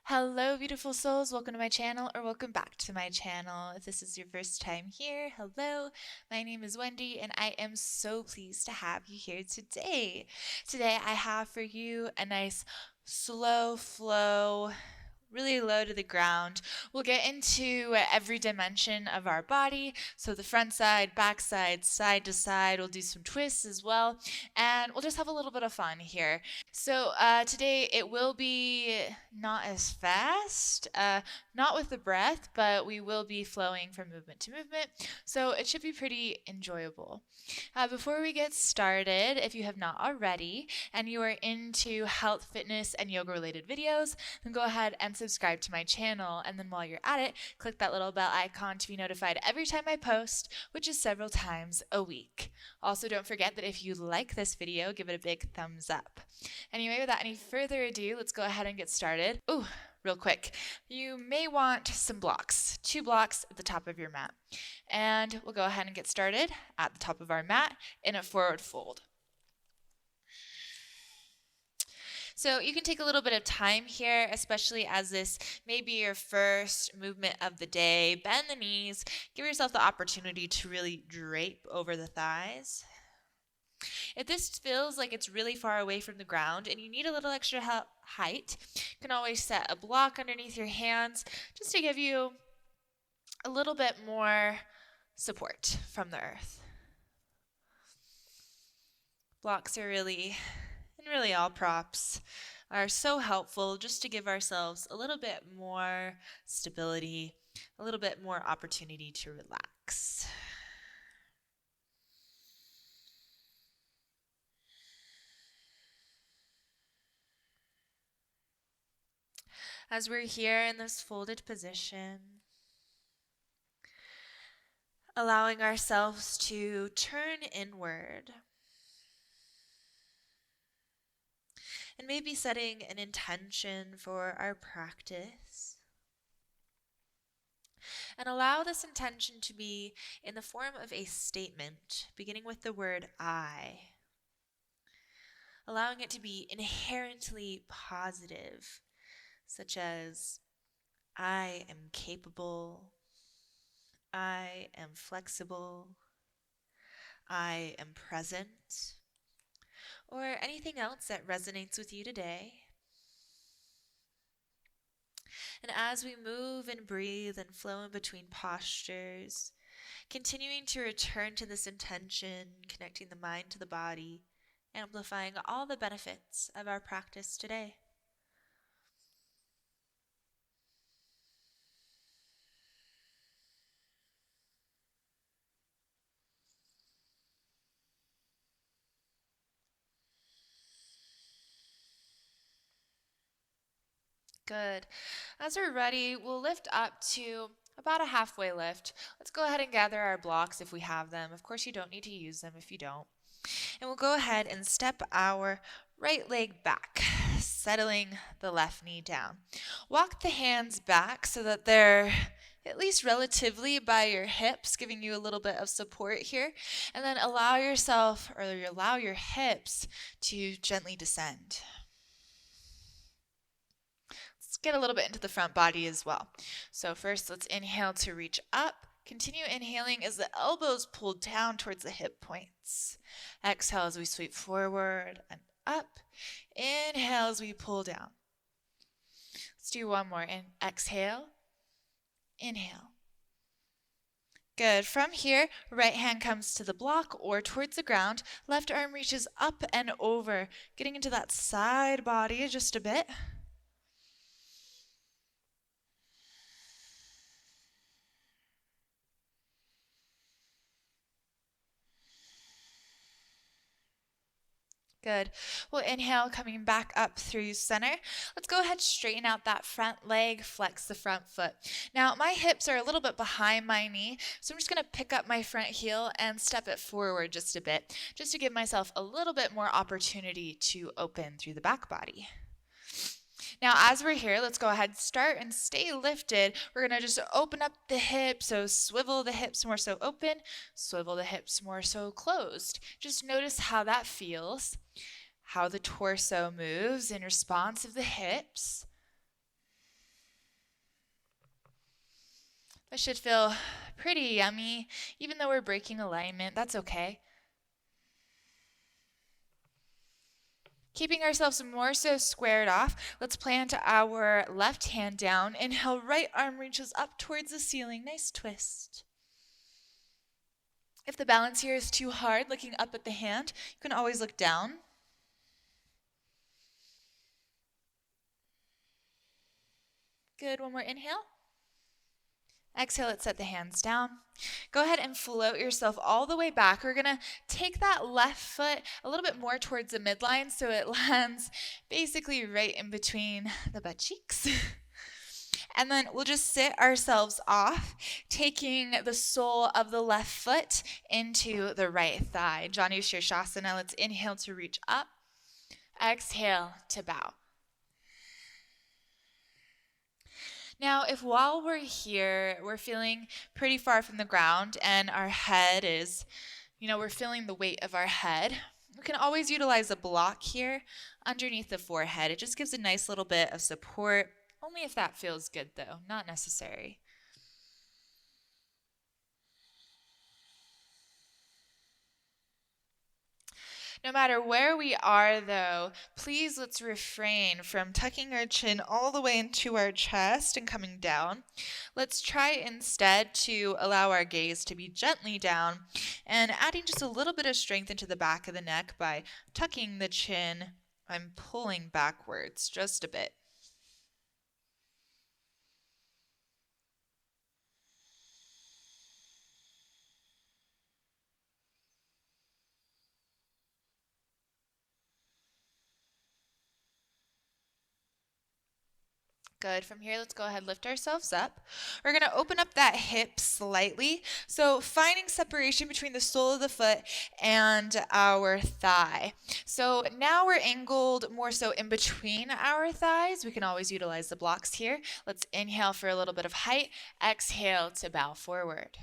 Hello, beautiful souls. Welcome to my channel, or welcome back to my channel. If this is your first time here, hello. My name is Wendy, and I am so pleased to have you here today. Today, I have for you a nice slow flow, really low to the ground. We'll get into every dimension of our body. So the front side, back side, side to side. We'll do some twists as well. And we'll just have a little bit of fun here. So today it will be not as fast, not with the breath, but we will be flowing from movement to movement. So it should be pretty enjoyable. Before we get started, if you have not already and you are into health, fitness, and yoga related videos, then go ahead and subscribe to my channel. And then while you're at it, click that little bell icon to be notified every time I post, which is several times a week. Also, don't forget that if you like this video, give it a big thumbs up. Anyway, without any further ado, let's go ahead and get started. Ooh, real quick, you may want some blocks, 2 blocks at the top of your mat. And we'll go ahead and get started at the top of our mat in a forward fold. So you can take a little bit of time here, especially as this may be your first movement of the day. Bend the knees, give yourself the opportunity to really drape over the thighs. If this feels like it's really far away from the ground and you need a little extra height, you can always set a block underneath your hands just to give you a little bit more support from the earth. Blocks are really all props are so helpful just to give ourselves a little bit more stability, a little bit more opportunity to relax. As we're here in this folded position, allowing ourselves to turn inward and maybe setting an intention for our practice. And allow this intention to be in the form of a statement, beginning with the word I. Allowing it to be inherently positive, such as, I am capable, I am flexible, I am present, or anything else that resonates with you today. And as we move and breathe and flow in between postures, continuing to return to this intention, connecting the mind to the body, amplifying all the benefits of our practice today. Good. As we're ready, we'll lift up to about a halfway lift. Let's go ahead and gather our blocks if we have them. Of course, you don't need to use them if you don't. And we'll go ahead and step our right leg back, settling the left knee down. Walk the hands back so that they're at least relatively by your hips, giving you a little bit of support here. And then allow your hips to gently descend. Get a little bit into the front body as well. So first, let's inhale to reach up. Continue inhaling as the elbows pull down towards the hip points. Exhale as we sweep forward and up. Inhale as we pull down. Let's do one more. Exhale. Inhale. Good. From here, right hand comes to the block or towards the ground. Left arm reaches up and over, getting into that side body just a bit. Good. We'll inhale, coming back up through center. Let's go ahead, straighten out that front leg, flex the front foot. Now, my hips are a little bit behind my knee, so I'm just going to pick up my front heel and step it forward just a bit, just to give myself a little bit more opportunity to open through the back body. Now, as we're here, let's go ahead and start and stay lifted. We're going to just open up the hips, so swivel the hips more so open, swivel the hips more so closed. Just notice how that feels, how the torso moves in response of the hips. That should feel pretty yummy, even though we're breaking alignment. That's okay. Keeping ourselves more so squared off, let's plant our left hand down. Inhale, right arm reaches up towards the ceiling. Nice twist. If the balance here is too hard, looking up at the hand, you can always look down. Good, one more inhale. Exhale, let's set the hands down. Go ahead and float yourself all the way back. We're going to take that left foot a little bit more towards the midline so it lands basically right in between the butt cheeks. And then we'll just sit ourselves off, taking the sole of the left foot into the right thigh. Janu, shirshasana. Let's inhale to reach up. Exhale to bow. Now, if while we're here, we're feeling pretty far from the ground and our head is, we're feeling the weight of our head, we can always utilize a block here underneath the forehead. It just gives a nice little bit of support, only if that feels good though, not necessary. No matter where we are, though, please let's refrain from tucking our chin all the way into our chest and coming down. Let's try instead to allow our gaze to be gently down and adding just a little bit of strength into the back of the neck by tucking the chin and pulling backwards just a bit. Good. From here, let's go ahead and lift ourselves up. We're going to open up that hip slightly. So finding separation between the sole of the foot and our thigh. So now we're angled more so in between our thighs. We can always utilize the blocks here. Let's inhale for a little bit of height. Exhale to bow forward.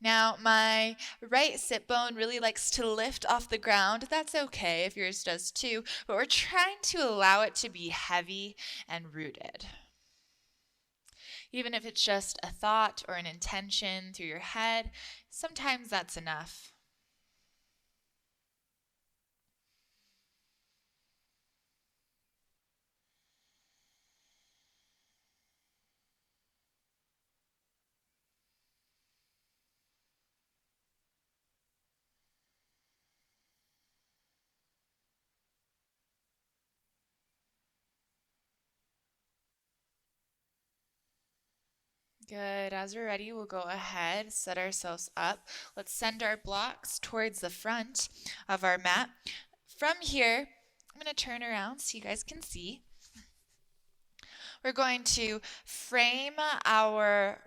Now, my right sit bone really likes to lift off the ground. That's okay if yours does too, but we're trying to allow it to be heavy and rooted. Even if it's just a thought or an intention through your head, sometimes that's enough. Good. As we're ready, we'll go ahead, set ourselves up. Let's send our blocks towards the front of our mat. From here, I'm going to turn around so you guys can see. We're going to frame our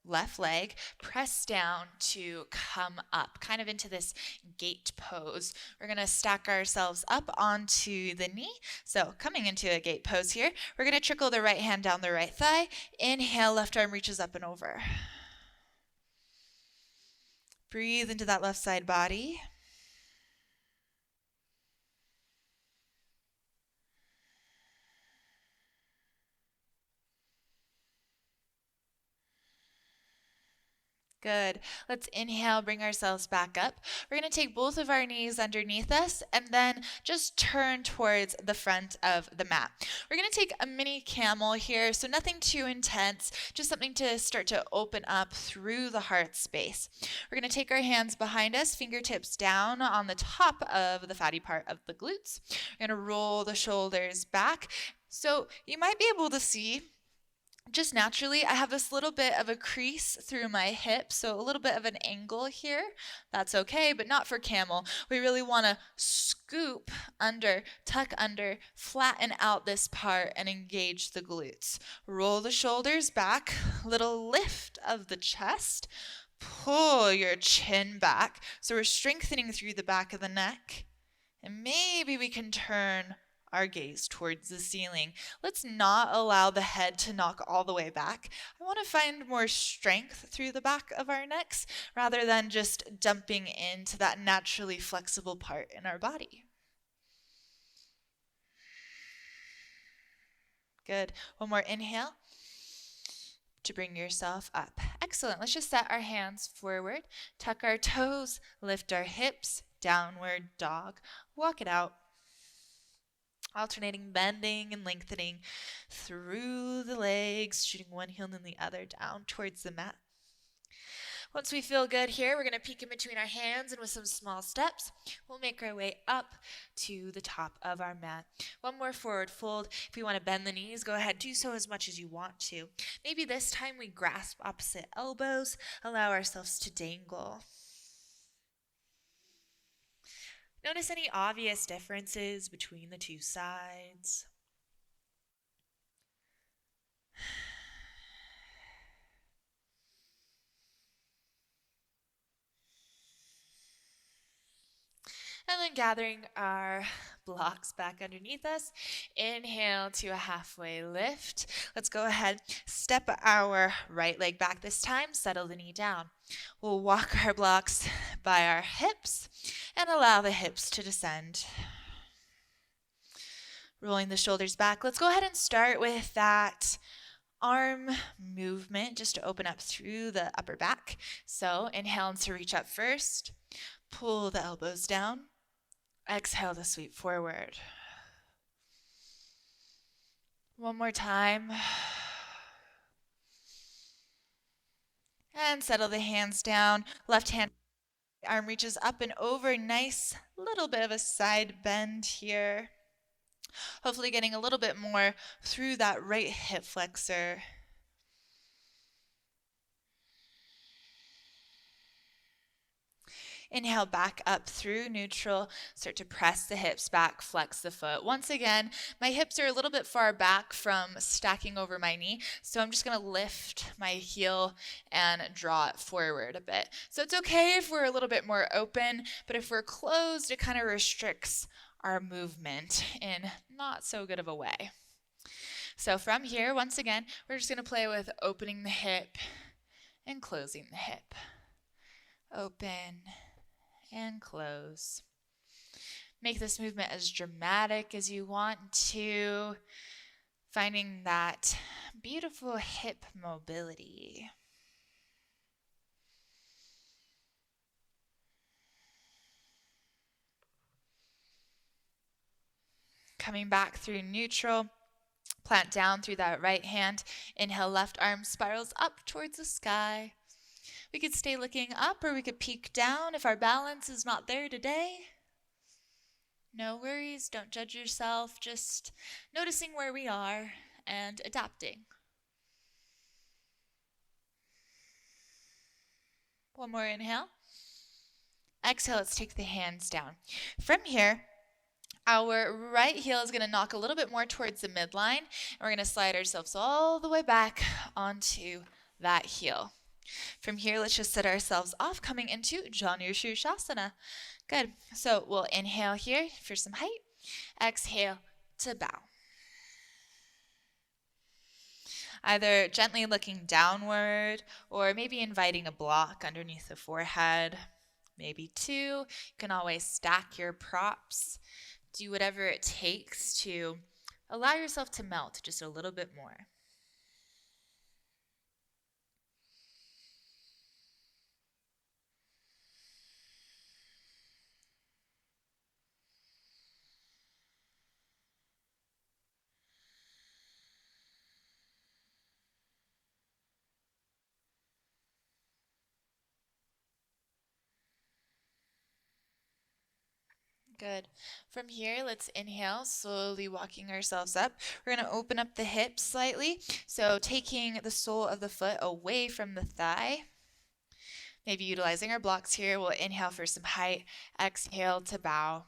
left leg, press down to come up, kind of into this gate pose. We're going to stack ourselves up onto the knee. So coming into a gate pose here, we're going to trickle the right hand down the right thigh. Inhale, left arm reaches up and over. Breathe into that left side body. Good. Let's inhale, bring ourselves back up. We're going to take both of our knees underneath us and then just turn towards the front of the mat. We're going to take a mini camel here, so nothing too intense, just something to start to open up through the heart space. We're going to take our hands behind us, fingertips down on the top of the fatty part of the glutes. We're going to roll the shoulders back. So you might be able to see just naturally, I have this little bit of a crease through my hip, so a little bit of an angle here. That's okay, but not for camel. We really want to scoop under, tuck under, flatten out this part and engage the glutes. Roll the shoulders back, little lift of the chest. Pull your chin back. So we're strengthening through the back of the neck. And maybe we can turn our gaze towards the ceiling. Let's not allow the head to knock all the way back. I want to find more strength through the back of our necks rather than just dumping into that naturally flexible part in our body. Good. One more inhale. to bring yourself up. Excellent. Let's just set our hands forward, tuck our toes, lift our hips, downward dog. Walk it out. Alternating bending and lengthening through the legs, shooting one heel and the other down towards the mat. Once we feel good here, we're going to peek in between our hands, and with some small steps, we'll make our way up to the top of our mat. One more forward fold. If we want to bend the knees, go ahead, do so as much as you want to. Maybe this time we grasp opposite elbows, allow ourselves to dangle. Notice any obvious differences between the two sides. And then gathering our blocks back underneath us. Inhale to a halfway lift. Let's go ahead, step our right leg back this time, settle the knee down. We'll walk our blocks by our hips and allow the hips to descend. Rolling the shoulders back. Let's go ahead and start with that arm movement just to open up through the upper back. So inhale to reach up first. Pull the elbows down. Exhale to sweep forward. One more time. And settle the hands down. Left hand arm reaches up and over. Nice little bit of a side bend here. Hopefully getting a little bit more through that right hip flexor. Inhale back up through neutral. Start to press the hips back, flex the foot. Once again, my hips are a little bit far back from stacking over my knee, so I'm just going to lift my heel and draw it forward a bit. So it's okay if we're a little bit more open, but if we're closed, it kind of restricts our movement in not so good of a way. So from here, once again, we're just going to play with opening the hip and closing the hip. Open and close. Make this movement as dramatic as you want to, finding that beautiful hip mobility. Coming back through neutral, plant down through that right hand. Inhale, left arm spirals up towards the sky. We could stay looking up or we could peek down if our balance is not there today. No worries, don't judge yourself, just noticing where we are and adapting. One more inhale. Exhale, let's take the hands down. From here, our right heel is going to knock a little bit more towards the midline, and we're going to slide ourselves all the way back onto that heel. From here, let's just set ourselves off, coming into janu shirshasana. Good. So we'll inhale here for some height. Exhale to bow. Either gently looking downward or maybe inviting a block underneath the forehead. Maybe two. You can always stack your props. Do whatever it takes to allow yourself to melt just a little bit more. Good. From here, let's inhale, slowly walking ourselves up. We're going to open up the hips slightly. So taking the sole of the foot away from the thigh. Maybe utilizing our blocks here. We'll inhale for some height. Exhale to bow.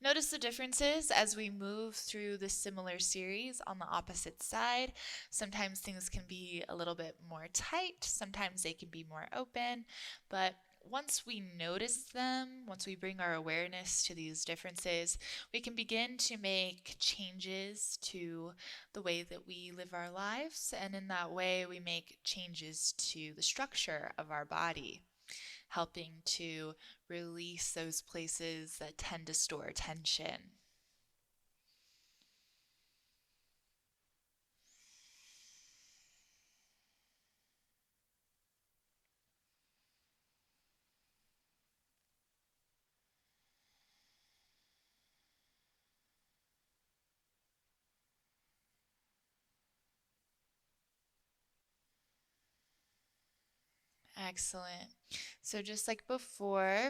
Notice the differences as we move through the similar series on the opposite side. Sometimes things can be a little bit more tight, sometimes they can be more open, but once we notice them, once we bring our awareness to these differences, we can begin to make changes to the way that we live our lives, and in that way we make changes to the structure of our body, helping to release those places that tend to store tension. Excellent. So just like before,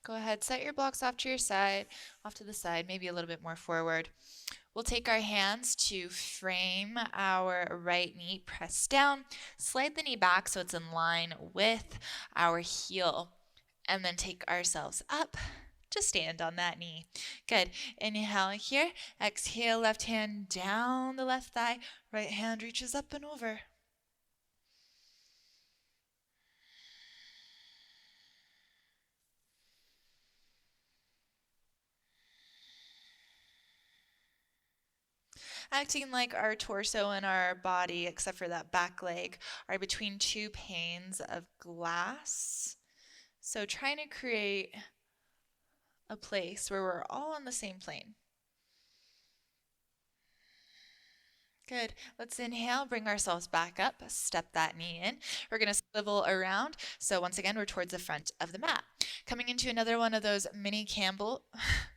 go ahead, set your blocks off to your side, off to the side, maybe a little bit more forward. We'll take our hands to frame our right knee, press down, slide the knee back so it's in line with our heel, and then take ourselves up to stand on that knee. Good. Inhale here, exhale, left hand down the left thigh, right hand reaches up and over. Acting like our torso and our body, except for that back leg, are between two panes of glass. So trying to create a place where we're all on the same plane. Good. Let's inhale, bring ourselves back up, step that knee in. We're going to swivel around. So once again, we're towards the front of the mat. Coming into another one of those mini camels.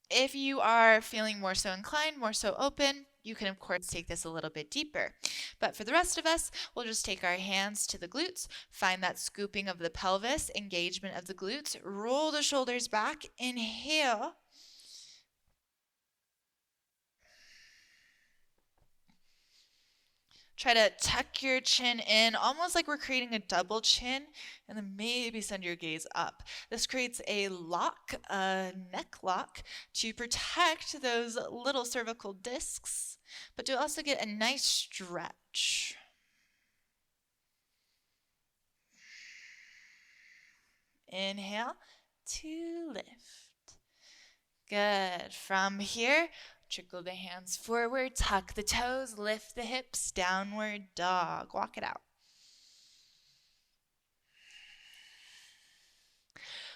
If you are feeling more so inclined, more so open, you can of course take this a little bit deeper. But for the rest of us, we'll just take our hands to the glutes, find that scooping of the pelvis, engagement of the glutes, roll the shoulders back, inhale. Try to tuck your chin in, almost like we're creating a double chin, and then maybe send your gaze up. This creates a lock, a neck lock, to protect those little cervical discs, but to also get a nice stretch. Inhale to lift. Good. From here, trickle the hands forward, tuck the toes, lift the hips, downward dog. Walk it out.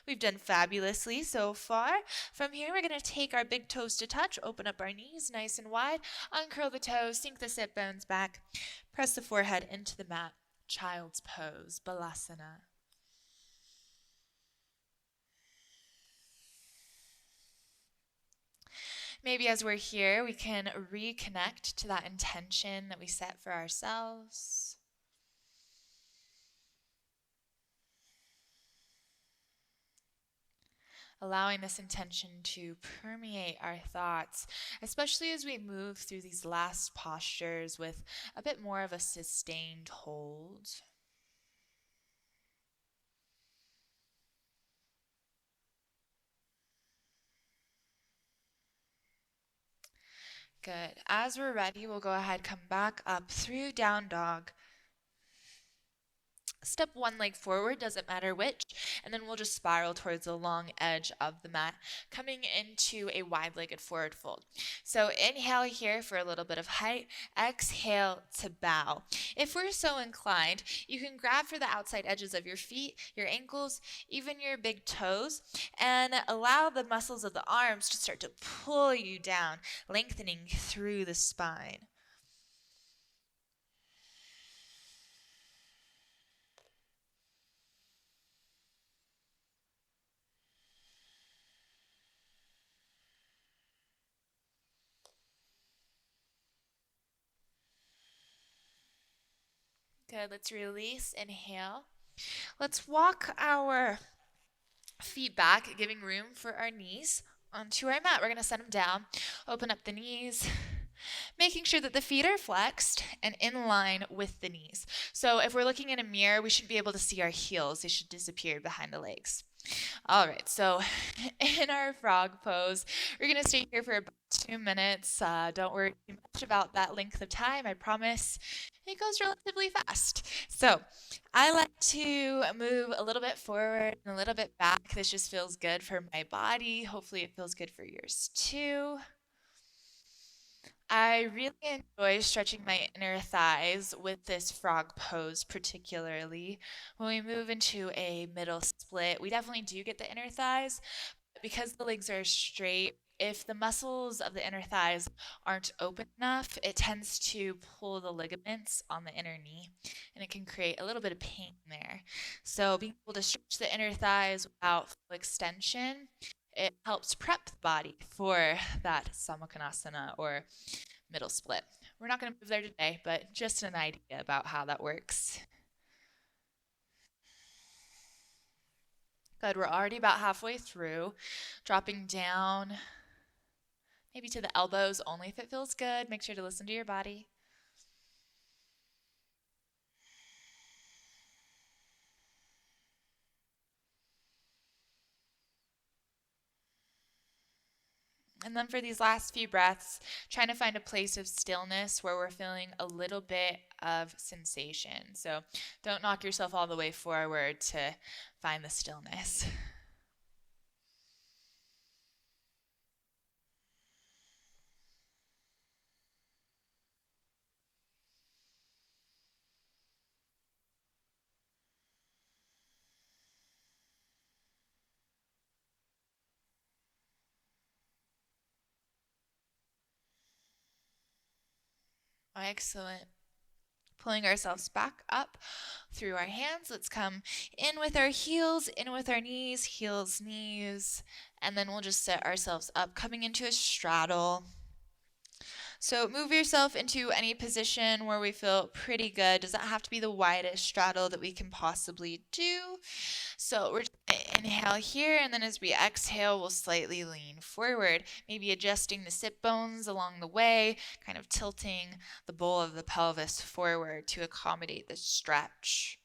We've done fabulously so far. From here, we're going to take our big toes to touch, open up our knees nice and wide, uncurl the toes, sink the sit bones back, press the forehead into the mat. Child's pose, balasana. Maybe as we're here, we can reconnect to that intention that we set for ourselves. Allowing this intention to permeate our thoughts, especially as we move through these last postures with a bit more of a sustained hold. Good. As we're ready, we'll go ahead, come back up through down dog. Step one leg forward, doesn't matter which, and then we'll just spiral towards the long edge of the mat, coming into a wide-legged forward fold. So inhale here for a little bit of height, exhale to bow. If we're so inclined, you can grab for the outside edges of your feet, your ankles, even your big toes, and allow the muscles of the arms to start to pull you down, lengthening through the spine. Good, let's release, inhale. Let's walk our feet back, giving room for our knees onto our mat. We're going to set them down, open up the knees, making sure that the feet are flexed and in line with the knees. So if we're looking in a mirror, we should be able to see our heels. They should disappear behind the legs. All right, so in our frog pose, we're going to stay here for about 2 minutes. Don't worry too much about that length of time. I promise it goes relatively fast. So I like to move a little bit forward and a little bit back. This just feels good for my body. Hopefully it feels good for yours too. I really enjoy stretching my inner thighs with this frog pose, particularly. When we move into a middle split, we definitely do get the inner thighs, but because the legs are straight, if the muscles of the inner thighs aren't open enough, it tends to pull the ligaments on the inner knee, and it can create a little bit of pain there. So being able to stretch the inner thighs without full extension, it helps prep the body for that Samakhanasana or middle split. We're not going to move there today, but just an idea about how that works. Good, we're already about halfway through. Dropping down, maybe to the elbows only if it feels good. Make sure to listen to your body. And then for these last few breaths, trying to find a place of stillness where we're feeling a little bit of sensation. So don't knock yourself all the way forward to find the stillness. Excellent. Pulling ourselves back up through our hands. Let's come in with our heels, in with our knees, heels, knees, and then we'll just set ourselves up, coming into a straddle. So move yourself into any position where we feel pretty good. Does that have to be the widest straddle that we can possibly do? So we're going to inhale here, and then as we exhale, we'll slightly lean forward, maybe adjusting the sit bones along the way, kind of tilting the bowl of the pelvis forward to accommodate the stretch.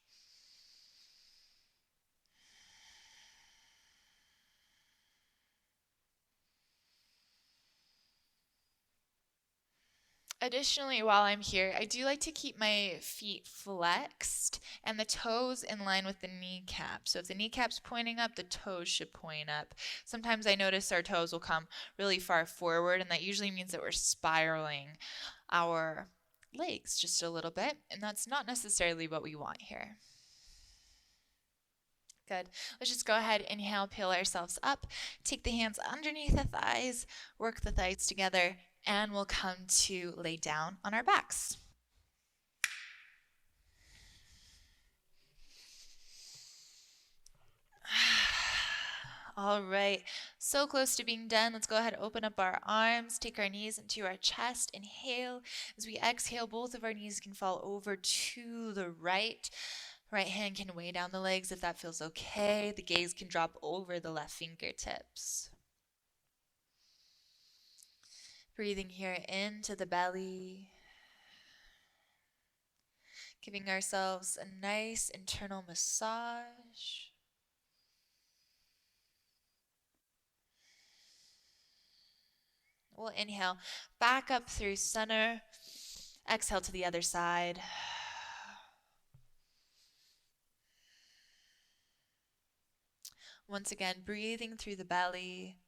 Additionally, while I'm here, I do like to keep my feet flexed and the toes in line with the kneecap. So if the kneecap's pointing up, the toes should point up. Sometimes I notice our toes will come really far forward, and that usually means that we're spiraling our legs just a little bit, and that's not necessarily what we want here. Good. Let's just go ahead, inhale, peel ourselves up, take the hands underneath the thighs, work the thighs together, and we'll come to lay down on our backs. All right, so close to being done. Let's go ahead and open up our arms, take our knees into our chest, inhale. As we exhale, both of our knees can fall over to the right. Right hand can weigh down the legs if that feels okay. The gaze can drop over the left fingertips. Breathing here into the belly. Giving ourselves a nice internal massage. We'll inhale back up through center. Exhale to the other side. Once again, breathing through the belly.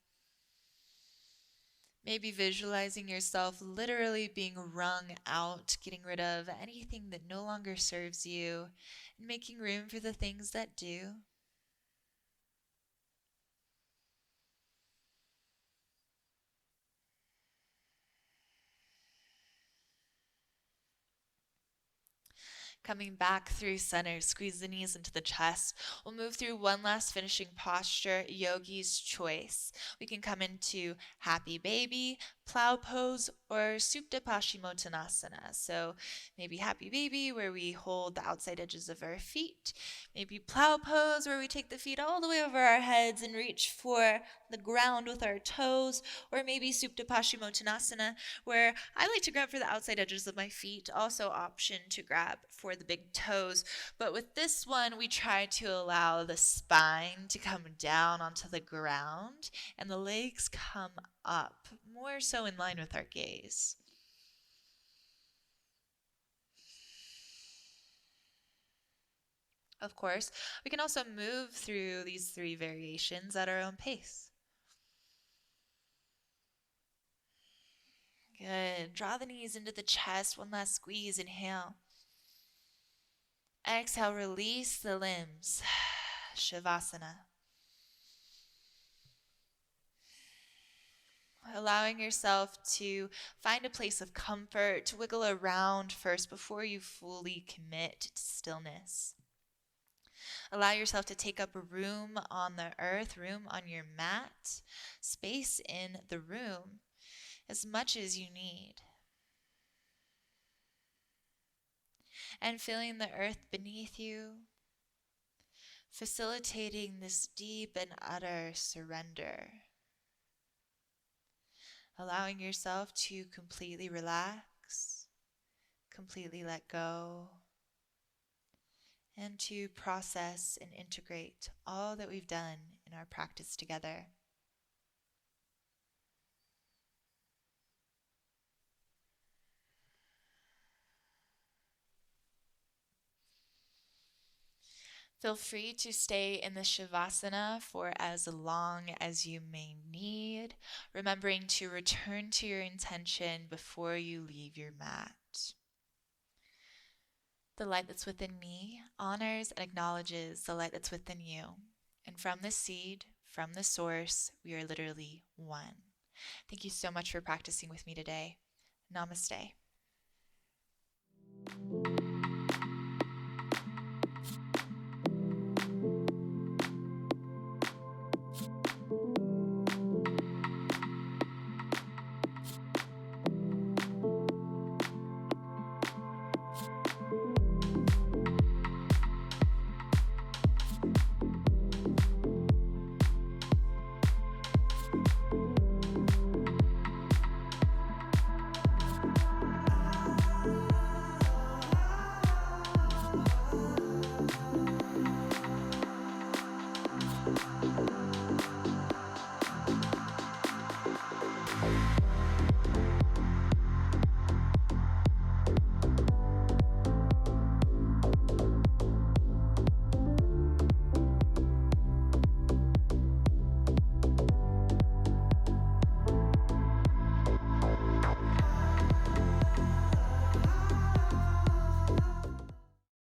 Maybe visualizing yourself literally being wrung out, getting rid of anything that no longer serves you, and making room for the things that do. Coming back through center, squeeze the knees into the chest. We'll move through one last finishing posture, yogi's choice. We can come into happy baby, plow pose, or supta paschimottanasana. So maybe happy baby where we hold the outside edges of our feet. Maybe plow pose where we take the feet all the way over our heads and reach for the ground with our toes. Or maybe supta paschimottanasana where I like to grab for the outside edges of my feet. Also option to grab for the big toes. But with this one, we try to allow the spine to come down onto the ground and the legs come up, more so in line with our gaze. Of course, we can also move through these three variations at our own pace. Good. Draw the knees into the chest. One last squeeze. Inhale. Exhale, release the limbs. Shavasana. Allowing yourself to find a place of comfort, to wiggle around first before you fully commit to stillness. Allow yourself to take up a room on the earth, room on your mat, space in the room, as much as you need. and feeling the earth beneath you, facilitating this deep and utter surrender, allowing yourself to completely relax, completely let go, and to process and integrate all that we've done in our practice together. Feel free to stay in the shavasana for as long as you may need, remembering to return to your intention before you leave your mat. The light that's within me honors and acknowledges the light that's within you. And from the seed, from the source, we are literally one. Thank you so much for practicing with me today. Namaste.